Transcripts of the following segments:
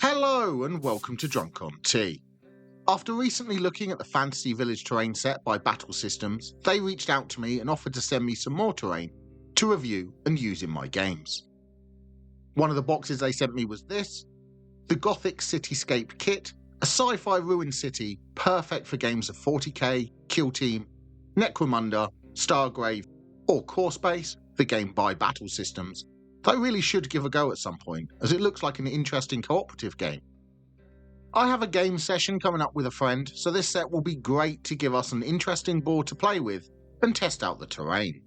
Hello and welcome to Drunk on Tea. After recently looking at the Fantasy Village terrain set by Battle Systems, they reached out to me and offered to send me some more terrain to review and use in my games. One of the boxes they sent me was this, the Gothic Cityscape kit, a sci-fi ruined city perfect for games of 40k, Kill Team, Necromunda, Stargrave, or Core Space, the game by Battle Systems. I really should give a go at some point, as it looks like an interesting cooperative game. I have a game session coming up with a friend, so this set will be great to give us an interesting board to play with and test out the terrain.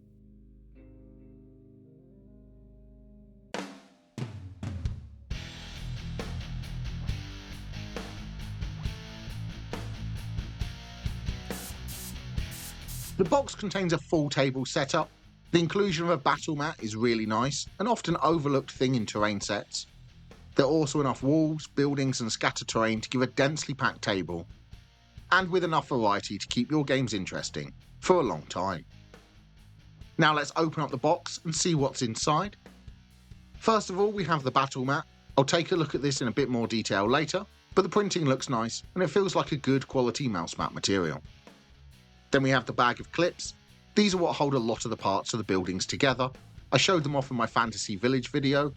The box contains a full table setup. The inclusion of a battle mat is really nice, an often overlooked thing in terrain sets. There are also enough walls, buildings and scattered terrain to give a densely packed table, and with enough variety to keep your games interesting for a long time. Now let's open up the box and see what's inside. First of all, we have the battle mat. I'll take a look at this in a bit more detail later, but the printing looks nice and it feels like a good quality mouse mat material. Then we have the bag of clips. These are what hold a lot of the parts of the buildings together. I showed them off in my Fantasy Village video.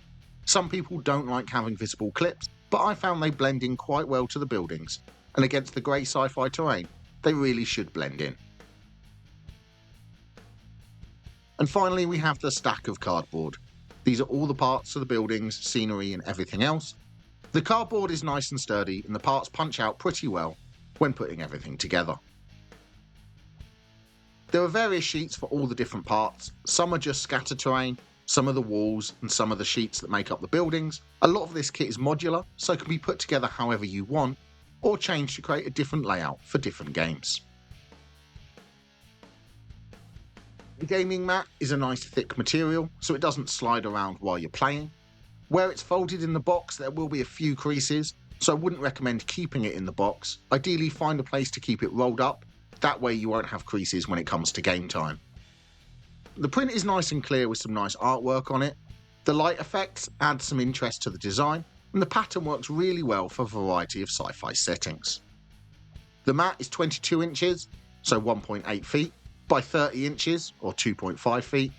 Some people don't like having visible clips, but I found they blend in quite well to the buildings, and against the grey sci-fi terrain, they really should blend in. And finally we have the stack of cardboard. These are all the parts of the buildings, scenery and everything else. The cardboard is nice and sturdy and the parts punch out pretty well when putting everything together. There are various sheets for all the different parts. Some are just scattered terrain, some are the walls and some are the sheets that make up the buildings. A lot of this kit is modular, so it can be put together however you want, or changed to create a different layout for different games. The gaming mat is a nice thick material, so it doesn't slide around while you're playing. Where it's folded in the box there will be a few creases, so I wouldn't recommend keeping it in the box. Ideally find a place to keep it rolled up. That way you won't have creases when it comes to game time. The print is nice and clear with some nice artwork on it. The light effects add some interest to the design, and the pattern works really well for a variety of sci-fi settings. The mat is 22 inches, so 1.8 feet, by 30 inches, or 2.5 feet.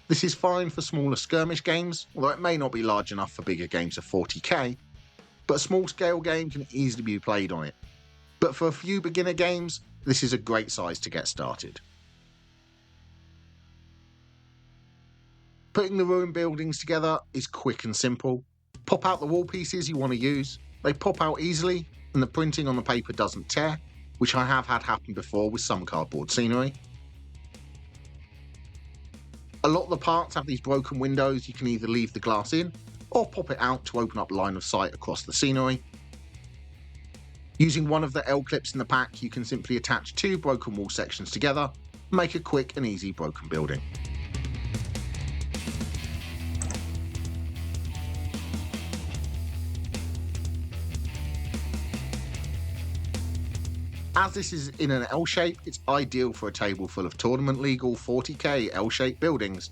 This is fine for smaller skirmish games, although it may not be large enough for bigger games of 40k, but a small scale game can easily be played on it. But for a few beginner games, this is a great size to get started. Putting the ruined buildings together is quick and simple. Pop out the wall pieces you want to use. They pop out easily and the printing on the paper doesn't tear, which I have had happen before with some cardboard scenery. A lot of the parts have these broken windows. You can either leave the glass in or pop it out to open up line of sight across the scenery. Using one of the L-clips in the pack, you can simply attach two broken wall sections together and make a quick and easy broken building. As this is in an L shape, it's ideal for a table full of tournament legal 40k L-shaped buildings.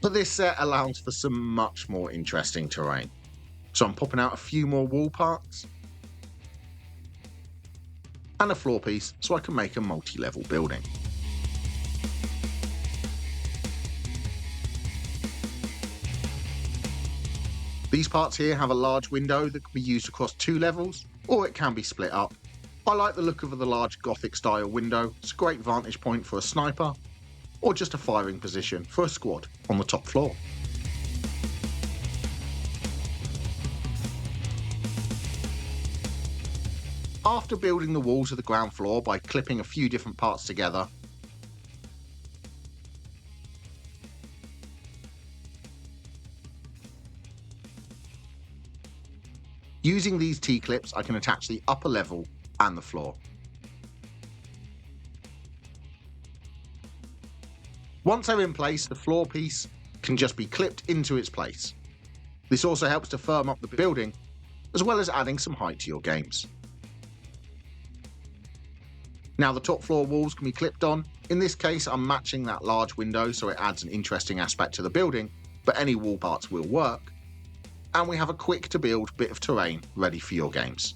But this set allows for some much more interesting terrain. So I'm popping out a few more wall parts and a floor piece so I can make a multi-level building. These parts here have a large window that can be used across 2 levels, or it can be split up. I like the look of the large Gothic style window. It's a great vantage point for a sniper, or just a firing position for a squad on the top floor. After building the walls of the ground floor by clipping a few different parts together, using these T-clips I can attach the upper level and the floor. Once they're in place, the floor piece can just be clipped into its place. This also helps to firm up the building, as well as adding some height to your games. Now the top floor walls can be clipped on. In this case I'm matching that large window so it adds an interesting aspect to the building, but any wall parts will work. and we have a quick to build bit of terrain ready for your games.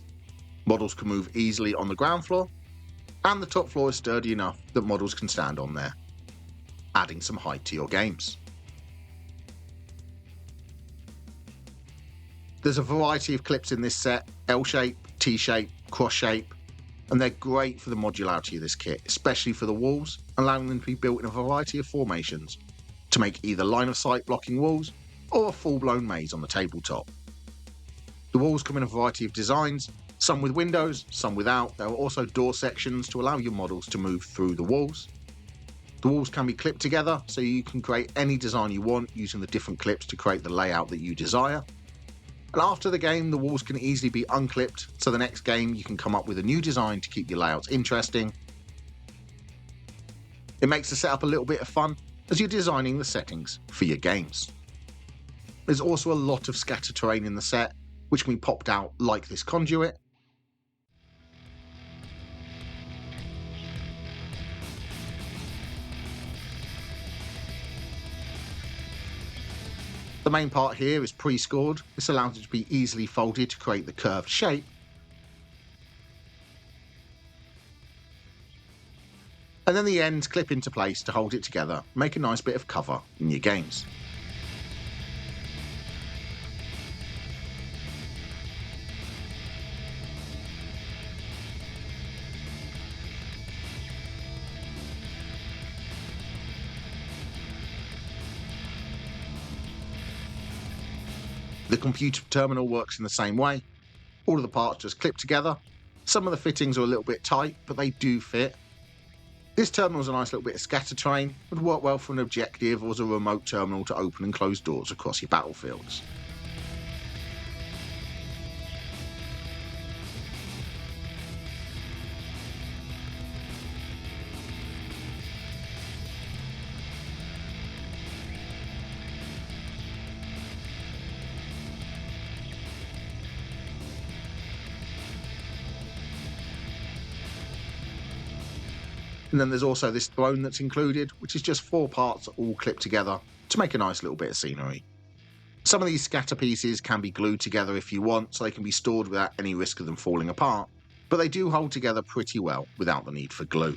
Models can move easily on the ground floor, and the top floor is sturdy enough that models can stand on there, adding some height to your games. There's a variety of clips in this set: L-shape, T-shape, cross-shape, and they're great for the modularity of this kit, especially for the walls, allowing them to be built in a variety of formations to make either line-of-sight blocking walls or a full-blown maze on the tabletop. The walls come in a variety of designs, some with windows, some without. There are also door sections to allow your models to move through the walls. The walls can be clipped together, so you can create any design you want using the different clips to create the layout that you desire. And after the game, the walls can easily be unclipped, so the next game you can come up with a new design to keep your layouts interesting. It makes the setup a little bit of fun as you're designing the settings for your games. There's also a lot of scatter terrain in the set, which can be popped out like this conduit. The main part here is pre-scored. This allows it to be easily folded to create the curved shape. And then the ends clip into place to hold it together, make a nice bit of cover in your games. The computer terminal works in the same way. All of the parts just clip together. Some of the fittings are a little bit tight, but they do fit. This terminal is a nice little bit of scatter terrain, would work well for an objective or as a remote terminal to open and close doors across your battlefields. And then there's also this throne that's included, which is just 4 parts all clipped together to make a nice little bit of scenery. Some of these scatter pieces can be glued together if you want, so they can be stored without any risk of them falling apart, but they do hold together pretty well without the need for glue.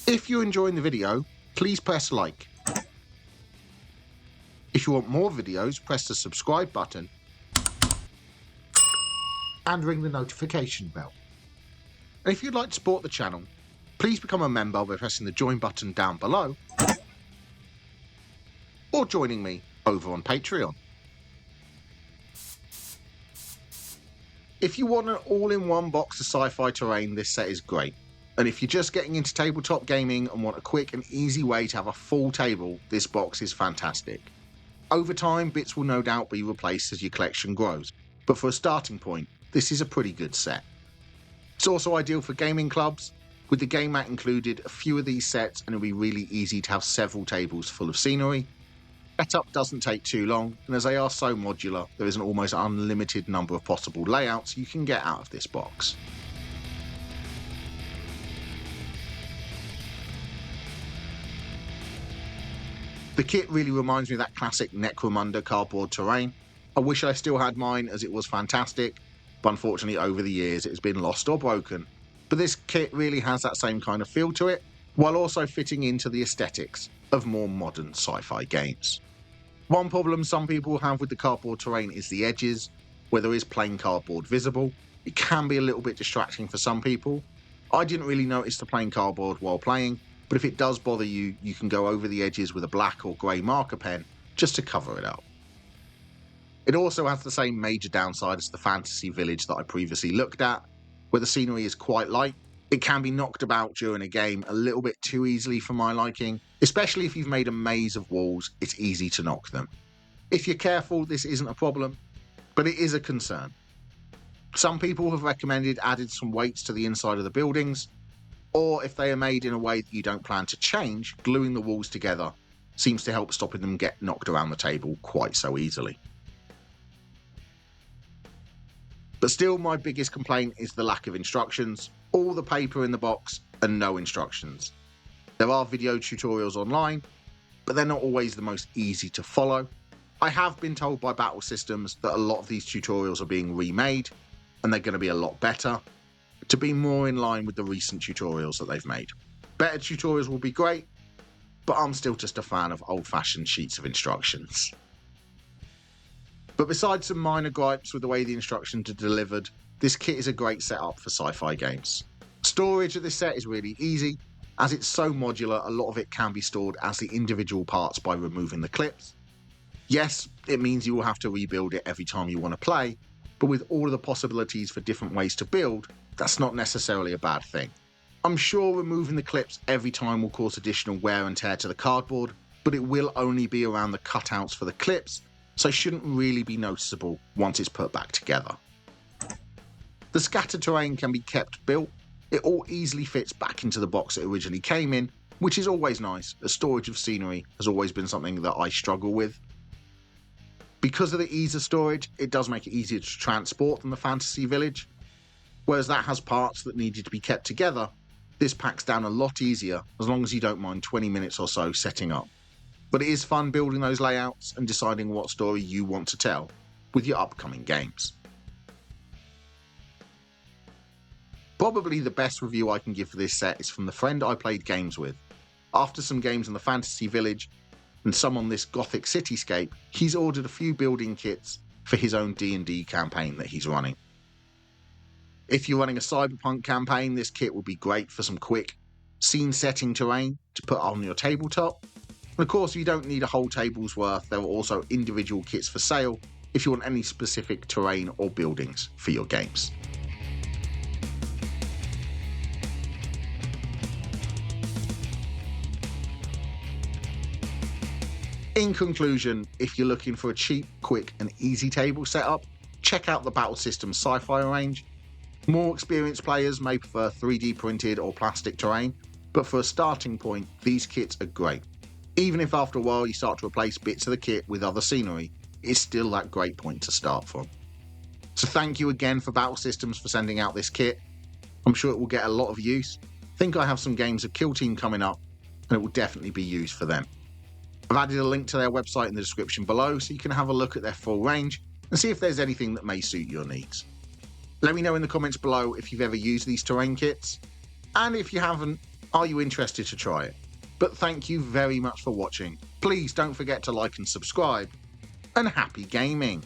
If you're enjoying the video, please press like. If you want more videos, press the subscribe button and ring the notification bell. And if you'd like to support the channel, please become a member by pressing the join button down below or joining me over on Patreon. If you want an all-in-one box of sci-fi terrain, this set is great. And if you're just getting into tabletop gaming and want a quick and easy way to have a full table, this box is fantastic. Over time, bits will no doubt be replaced as your collection grows, but for a starting point, this is a pretty good set. It's also ideal for gaming clubs. With the game mat included, a few of these sets, and it'll be really easy to have several tables full of scenery. Setup doesn't take too long, and as they are so modular, there is an almost unlimited number of possible layouts you can get out of this box. The kit really reminds me of that classic Necromunda cardboard terrain. I wish I still had mine, as it was fantastic, but unfortunately over the years it has been lost or broken. But this kit really has that same kind of feel to it, while also fitting into the aesthetics of more modern sci-fi games. One problem some people have with the cardboard terrain is the edges. Where there is plain cardboard visible, it can be a little bit distracting for some people. I didn't really notice the plain cardboard while playing, but if it does bother you, you can go over the edges with a black or grey marker pen just to cover it up. It also has the same major downside as the fantasy village that I previously looked at, where the scenery is quite light. It can be knocked about during a game a little bit too easily for my liking, especially if you've made a maze of walls, it's easy to knock them. If you're careful, this isn't a problem, but it is a concern. Some people have recommended adding some weights to the inside of the buildings, or if they are made in a way that you don't plan to change, gluing the walls together seems to help stopping them get knocked around the table quite so easily. But still, my biggest complaint is the lack of instructions. all the paper in the box and no instructions. There are video tutorials online, but they're not always the most easy to follow. I have been told by Battle Systems that a lot of these tutorials are being remade, and they're going to be a lot better, to be more in line with the recent tutorials that they've made. Better tutorials will be great, but I'm still just a fan of old-fashioned sheets of instructions. But besides some minor gripes with the way the instructions are delivered, this kit is a great setup for sci-fi games. Storage of this set is really easy. As it's so modular, a lot of it can be stored as the individual parts by removing the clips. Yes, it means you will have to rebuild it every time you want to play, but with all of the possibilities for different ways to build, that's not necessarily a bad thing. I'm sure removing the clips every time will cause additional wear and tear to the cardboard, but it will only be around the cutouts for the clips, so shouldn't really be noticeable once it's put back together. The scatter terrain can be kept built. It all easily fits back into the box it originally came in, which is always nice, as storage of scenery has always been something that I struggle with. Because of the ease of storage, it does make it easier to transport than the fantasy village. Whereas that has parts that needed to be kept together, this packs down a lot easier as long as you don't mind 20 minutes or so setting up. But it is fun building those layouts and deciding what story you want to tell with your upcoming games. Probably the best review I can give for this set is from the friend I played games with. After some games in the Fantasy Village and some on this Gothic Cityscape, he's ordered a few building kits for his own D&D campaign that he's running. If you're running a cyberpunk campaign, this kit will be great for some quick scene-setting terrain to put on your tabletop. And of course, if you don't need a whole table's worth, there are also individual kits for sale if you want any specific terrain or buildings for your games. In conclusion, if you're looking for a cheap, quick and easy table setup, check out the Battle Systems Sci-Fi range. More experienced players may prefer 3D printed or plastic terrain, but for a starting point, these kits are great. Even if after a while you start to replace bits of the kit with other scenery, it's still that great point to start from. So thank you again for Battle Systems for sending out this kit. I'm sure it will get a lot of use. I think I have some games of Kill Team coming up, and it will definitely be used for them. I've added a link to their website in the description below so you can have a look at their full range and see if there's anything that may suit your needs. Let me know in the comments below if you've ever used these terrain kits, and if you haven't, are you interested to try it? But thank you very much for watching. Please don't forget to like and subscribe, and happy gaming!